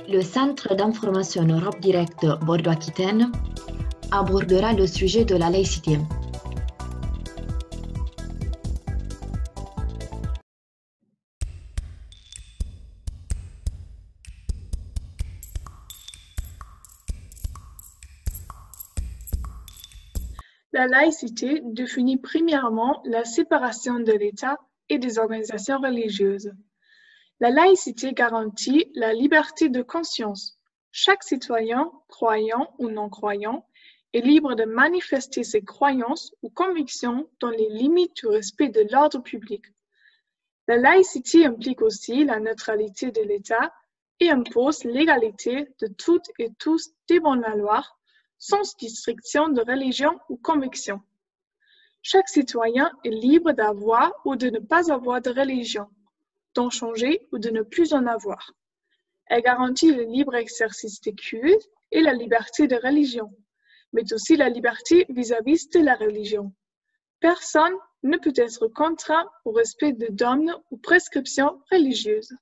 Le Centre d'information Europe Direct Bordeaux-Aquitaine abordera le sujet de la laïcité. La laïcité définit premièrement la séparation de l'État et des organisations religieuses. La laïcité garantit la liberté de conscience. Chaque citoyen, croyant ou non-croyant, est libre de manifester ses croyances ou convictions dans les limites du respect de l'ordre public. La laïcité implique aussi la neutralité de l'État et impose l'égalité de toutes et tous devant la loi, sans distinction de religion ou conviction. Chaque citoyen est libre d'avoir ou de ne pas avoir de religion, d'en changer ou de ne plus en avoir. Elle garantit le libre exercice des cultes et la liberté de religion, mais aussi la liberté vis-à-vis de la religion. Personne ne peut être contraint au respect de dogmes ou prescriptions religieuses.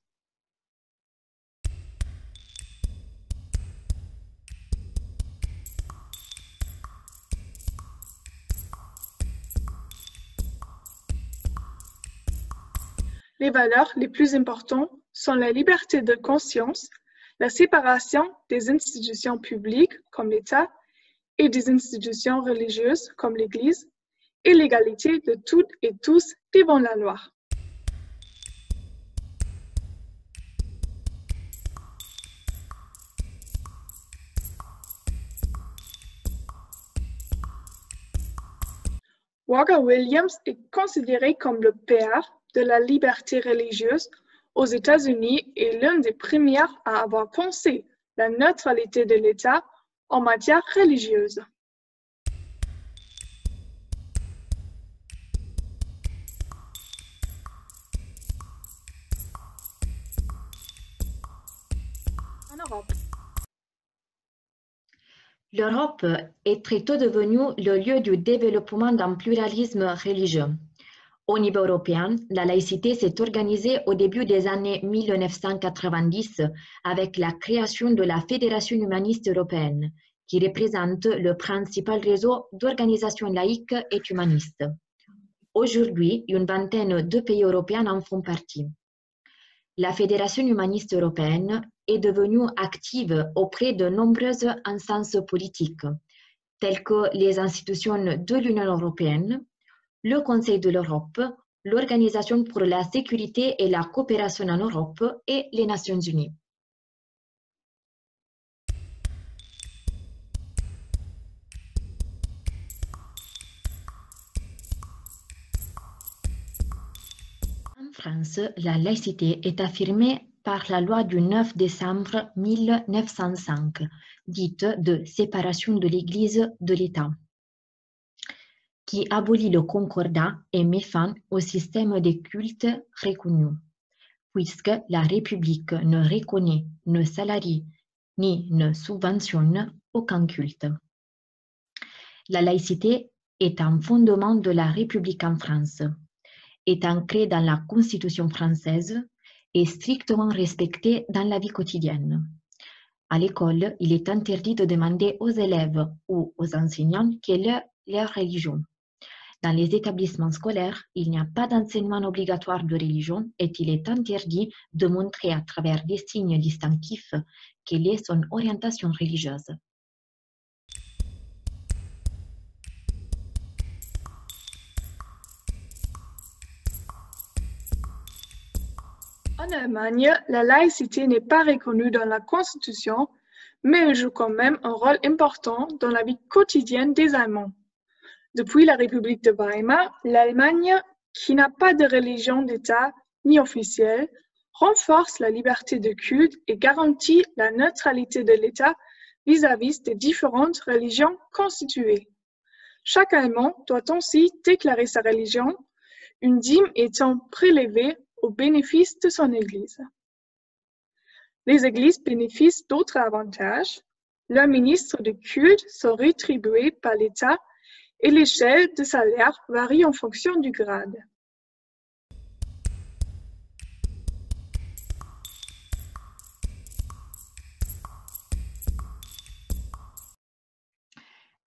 Les valeurs les plus importantes sont la liberté de conscience, la séparation des institutions publiques comme l'État et des institutions religieuses comme l'Église, et l'égalité de toutes et tous devant la loi. Walker Williams est considéré comme le père de la liberté religieuse aux États-Unis et l'un des premiers à avoir pensé la neutralité de l'État en matière religieuse. En Europe. L'Europe est très tôt devenue le lieu du développement d'un pluralisme religieux. Au niveau européen, la laïcité s'est organisée au début des années 1990 avec la création de la Fédération humaniste européenne, qui représente le principal réseau d'organisations laïques et humanistes. Aujourd'hui, une vingtaine de pays européens en font partie. La Fédération humaniste européenne est devenue active auprès de nombreuses instances politiques, telles que les institutions de l'Union européenne, le Conseil de l'Europe, l'Organisation pour la sécurité et la coopération en Europe et les Nations unies. En France, la laïcité est affirmée par la loi du 9 décembre 1905, dite de séparation de l'Église de l'État, qui abolit le concordat et met fin au système des cultes reconnu, puisque la République ne reconnaît, ne salarie, ni ne subventionne aucun culte. La laïcité est un fondement de la République en France, est ancrée dans la Constitution française et strictement respectée dans la vie quotidienne. À l'école, il est interdit de demander aux élèves ou aux enseignants quelle est leur religion. Dans les établissements scolaires, il n'y a pas d'enseignement obligatoire de religion et il est interdit de montrer à travers des signes distinctifs quelle est son orientation religieuse. En Allemagne, la laïcité n'est pas reconnue dans la Constitution, mais elle joue quand même un rôle important dans la vie quotidienne des Allemands. Depuis la République de Weimar, l'Allemagne, qui n'a pas de religion d'État ni officielle, renforce la liberté de culte et garantit la neutralité de l'État vis-à-vis des différentes religions constituées. Chaque Allemand doit aussi déclarer sa religion, une dîme étant prélevée au bénéfice de son Église. Les Églises bénéficient d'autres avantages. Leurs ministres de culte sont rétribués par l'État et l'échelle de salaire varie en fonction du grade.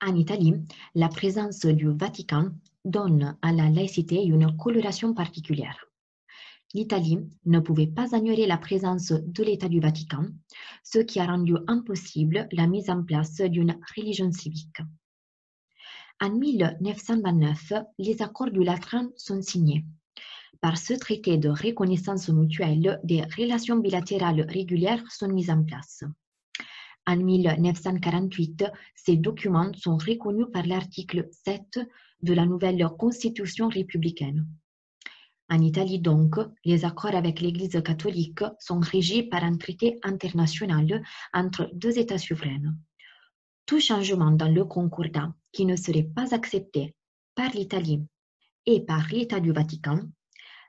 En Italie, la présence du Vatican donne à la laïcité une coloration particulière. L'Italie ne pouvait pas ignorer la présence de l'État du Vatican, ce qui a rendu impossible la mise en place d'une religion civique. En 1929, les accords du Latran sont signés. Par ce traité de reconnaissance mutuelle, des relations bilatérales régulières sont mises en place. En 1948, ces documents sont reconnus par l'article 7 de la nouvelle Constitution républicaine. En Italie donc, les accords avec l'Église catholique sont régis par un traité international entre deux États souverains. Tout changement dans le concordat qui ne serait pas accepté par l'Italie et par l'État du Vatican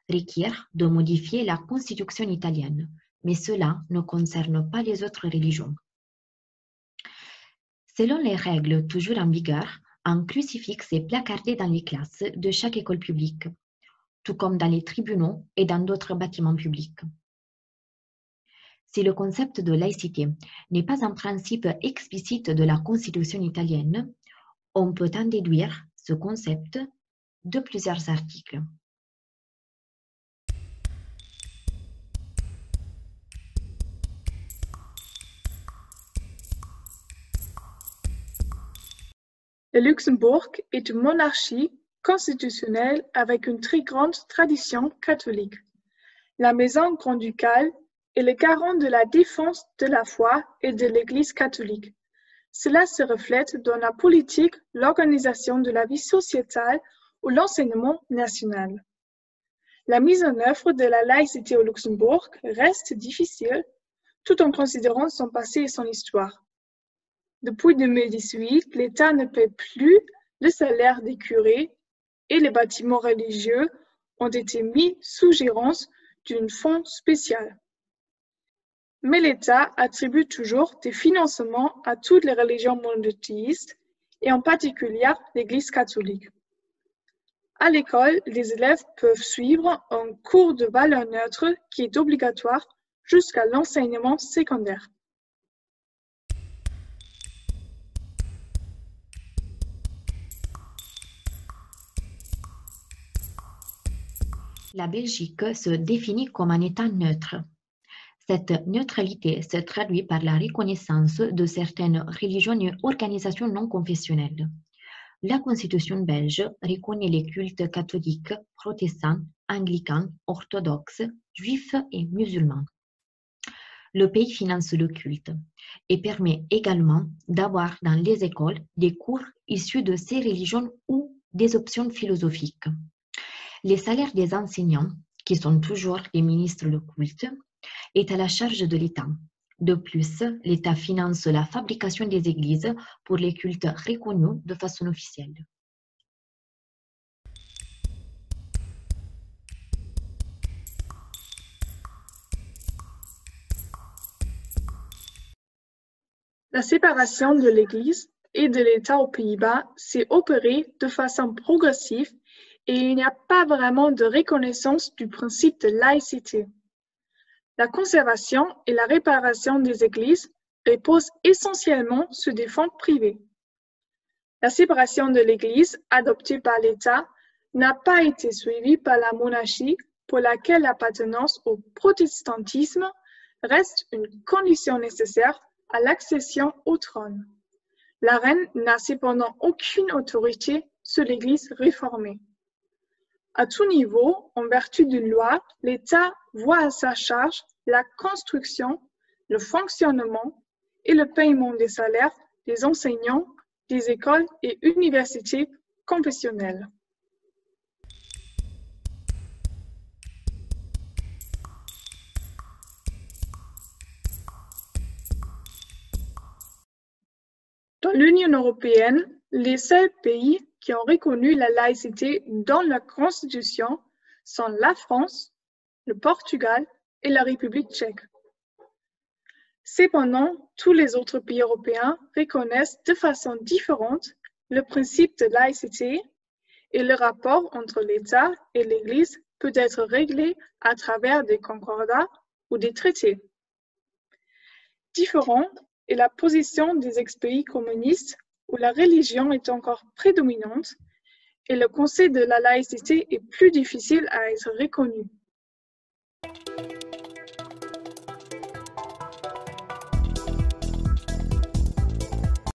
requiert de modifier la Constitution italienne, mais cela ne concerne pas les autres religions. Selon les règles toujours en vigueur, un crucifix est placardé dans les classes de chaque école publique, tout comme dans les tribunaux et dans d'autres bâtiments publics. Si le concept de laïcité n'est pas un principe explicite de la Constitution italienne, on peut en déduire ce concept de plusieurs articles. Le Luxembourg est une monarchie constitutionnelle avec une très grande tradition catholique. La maison grand-ducale est le garant de la défense de la foi et de l'Église catholique. Cela se reflète dans la politique, l'organisation de la vie sociétale ou l'enseignement national. La mise en œuvre de la laïcité au Luxembourg reste difficile, tout en considérant son passé et son histoire. Depuis 2018, l'État ne paie plus le salaire des curés et les bâtiments religieux ont été mis sous gérance d'un fonds spécial. Mais l'État attribue toujours des financements à toutes les religions monothéistes et en particulier l'Église catholique. À l'école, les élèves peuvent suivre un cours de valeurs neutres qui est obligatoire jusqu'à l'enseignement secondaire. La Belgique se définit comme un État neutre. Cette neutralité se traduit par la reconnaissance de certaines religions et organisations non confessionnelles. La Constitution belge reconnaît les cultes catholiques, protestants, anglicans, orthodoxes, juifs et musulmans. Le pays finance le culte et permet également d'avoir dans les écoles des cours issus de ces religions ou des options philosophiques. Les salaires des enseignants, qui sont toujours les ministres de culte, est à la charge de l'État. De plus, l'État finance la fabrication des églises pour les cultes reconnus de façon officielle. La séparation de l'Église et de l'État aux Pays-Bas s'est opérée de façon progressive et il n'y a pas vraiment de reconnaissance du principe de laïcité. La conservation et la réparation des églises reposent essentiellement sur des fonds privés. La séparation de l'Église adoptée par l'État n'a pas été suivie par la monarchie pour laquelle l'appartenance au protestantisme reste une condition nécessaire à l'accession au trône. La reine n'a cependant aucune autorité sur l'Église réformée. À tout niveau, en vertu d'une loi, l'État voit à sa charge la construction, le fonctionnement et le paiement des salaires des enseignants des écoles et universités confessionnelles. Dans l'Union européenne, les seuls pays qui ont reconnu la laïcité dans la Constitution sont la France, le Portugal et la République tchèque. Cependant, tous les autres pays européens reconnaissent de façon différente le principe de laïcité et le rapport entre l'État et l'Église peut être réglé à travers des concordats ou des traités. Différente est la position des ex-pays communistes où la religion est encore prédominante et le concept de la laïcité est plus difficile à être reconnu.